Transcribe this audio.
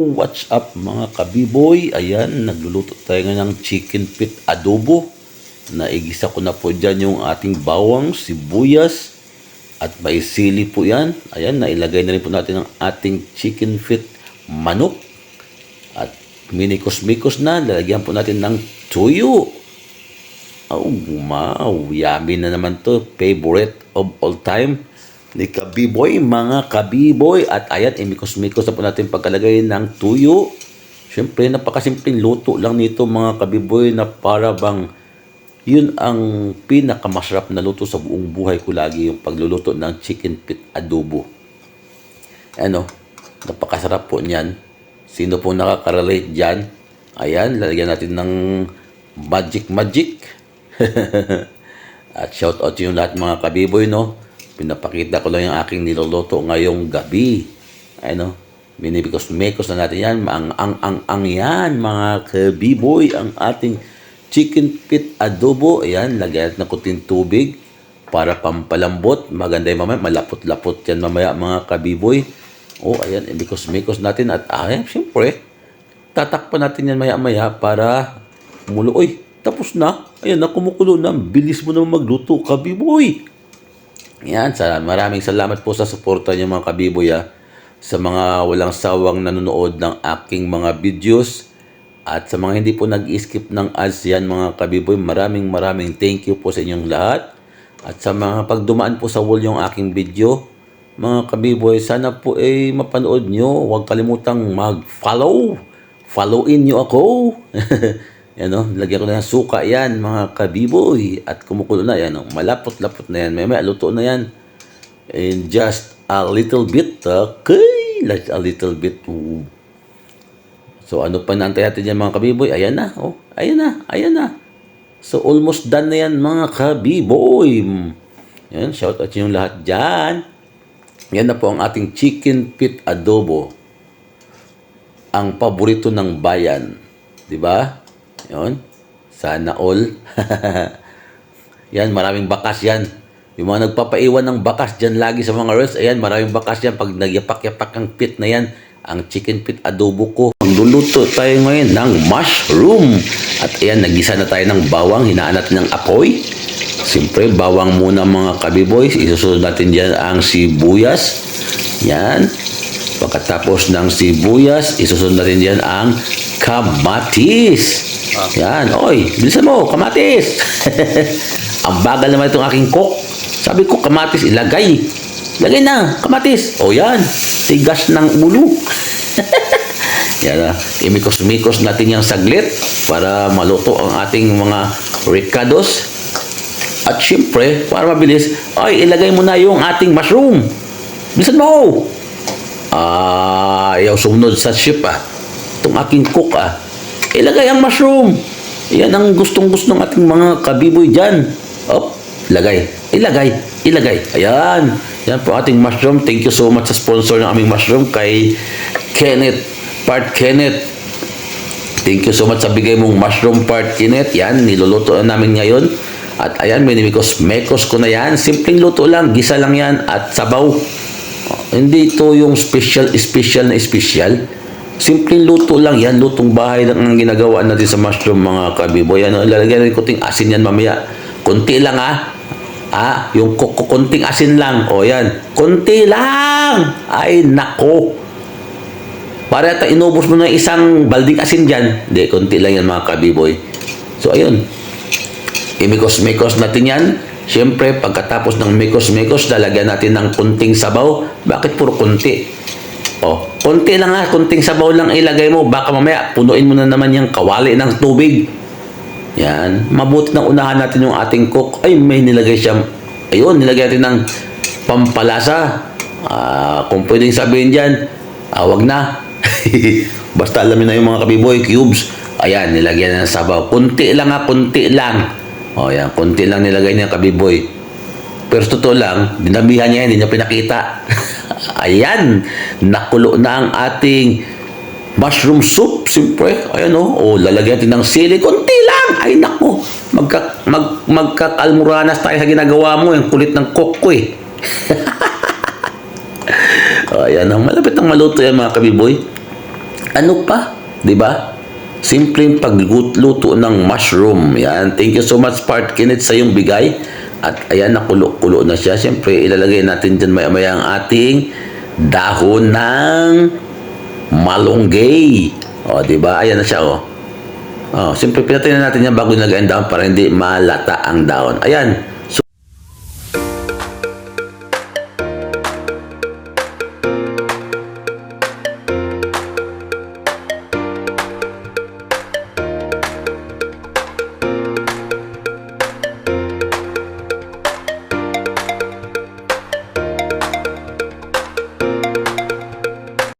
What's up mga kabiboy? Ayan, nagluluto tayo ngayon ng chicken feet adobo. Naigisa ko na po dyan yung ating bawang, sibuyas, at may sili po yan. Ayan, nailagay na rin po natin ang ating chicken feet manok. At minikos-mikos na, lalagyan po natin ng tuyo. Oh, wow, yummy na naman to. Favorite of all time ni Kabiboy, mga Kabiboy. At ayan, imikos-mikos na po natin pagkalagay ng tuyo. Siyempre, napakasimpleng luto lang nito mga Kabiboy na para bang yun ang pinakamasarap na luto sa buong buhay ko lagi, yung pagluluto ng chicken feet adobo. Ano, napakasarap po niyan. Sino po nakaka-relate dyan? Ayan, lalagyan natin ng magic. At shout out yung lahat mga Kabiboy, no? Pinapakita ko lang yung aking niluluto ngayong gabi. Ano, minibikos-mekos na natin yan. Ang yan, mga Kabiboy, ang ating chicken feet adobo. Ayan, lagyan natin ng kunting tubig para pampalambot. Maganda yung mamaya, malapot-lapot yan mamaya, mga Kabiboy. Oh, ayan, ibikos-mekos natin. At ayan, siyempre, tatakpan natin yan maya-maya para kumulo. Uy, tapos na. Ayan, na kumukulo na. Bilis mo naman magluto, Kabiboy. Yan, maraming salamat po sa suporta niyo mga Kabiboy, sa mga walang sawang nanonood ng aking mga videos at sa mga hindi po nag-skip ng ads yan mga Kabiboy, maraming thank you po sa inyong lahat. At sa mga pagdumaan po sa wall yung aking video mga Kabiboy, sana po mapanood nyo. Huwag kalimutang follow in nyo ako. Yan o, lagyan ko na ng suka yan mga Kabiboy. At kumukulo na yan o, malapot-lapot na yan. May luto na yan. And just a little bit, okay? Like a little bit. Ooh. So ano pa naantay natin yan mga Kabiboy? Ayan na, oh, ayan na. So almost done na yan mga Kabiboy. Yan, shout out yung lahat dyan. Yan na po ang ating chicken feet adobo. Ang paborito ng bayan. Diba? Yun. Sana all. Yan, maraming bakas yan. Yung mga nagpapaiwan ng bakas dyan lagi sa mga reels, ayan, maraming bakas yan. Pag nagyapak-yapak ang pit na yan, ang chicken feet adobo ko. Magluluto tayo ngayon ng mushroom. At ayan, nagisa na tayo ng bawang. Hinaan natin ng apoy. Siyempre, bawang muna mga Kabiboy. Isusunod natin dyan ang sibuyas. Yan. Pagkatapos ng sibuyas, isusunod natin dyan ang kamatis. Yan, oy, bilisan mo, kamatis. Ang bagal naman itong aking cook. Sabi ko, kamatis, ilagay. Lagay na, kamatis. O yan, tigas ng ulo. Yan, imikos-mikos natin yung saglit para maluto ang ating mga ricados. At syempre, para mabilis, ay, ilagay mo na yung ating mushroom. Bilisan mo. Ayaw sumunod sa ship itong aking cook ilagay ang mushroom. Yan ang gustong-gusto ng ating mga Kabiboy dyan. Op, ilagay. Ayan. Yan po ating mushroom. Thank you so much sa sponsor ng aming mushroom kay Kenneth. Thank you so much sa bigay mong mushroom part, Kenneth. Yan, niluluto na namin ngayon. At ayan, minimikos-mekos ko na yan. Simpleng luto lang, gisa lang yan at sabaw. Hindi ito yung special. Simpleng luto lang yan. Lutong bahay lang ang ginagawa natin sa mushroom mga Kabiboy. Lalagyan rin kunting asin yan mamaya. Kunti lang yung kunting asin lang. O yan. Kunti lang. Ay nako. Para inubos mo na isang balding asin dyan. Hindi, kunti lang yan mga Kabiboy. So ayun. Imikos-mikos natin yan. Siyempre, pagkatapos ng mikos-mikos, lalagyan natin ng kunting sabaw. Bakit puro kunti? Kunti lang kunting sabaw lang ilagay mo. Baka mamaya, punuin mo na naman yung kawali ng tubig. Yan. Mabuti nang unahan natin yung ating cook. Ay, may nilagay siya. Ayun, nilagay natin ng pampalasa. Kung pwedeng sabihin dyan, wag na. Basta alamin na yung mga Kabiboy, cubes. Ayan, nilagyan na ng sabaw. Kunti lang kunti lang. Yan, kunti lang nilagay niya Kabiboy. Pero totoo lang, dinabihan niya, hindi niya pinakita. Ayan, nakulo na ang ating mushroom soup. Siyempre, ayan lalagyan natin ng sili. Kunti lang. Ay, naku. Magkakalmuranas tayo sa ginagawa mo. Yung kulit ng cook ko Ayan, malapit ang maluto yan mga Kabiboy. Ano pa? 'Di ba? Simpleng pagluto ng mushroom. Yan. Thank you so much, Part Kinit, sa iyong bigay. At ayan, nakulo-kulo na siya. Siyempre, ilalagay natin dyan maya-maya ang ating dahon ng malunggay. O, di ba? Ayan na siya, o. Oh, siyempre pinatay na natin yan bago nilagay ang dahon para hindi malata ang dahon. Ayan.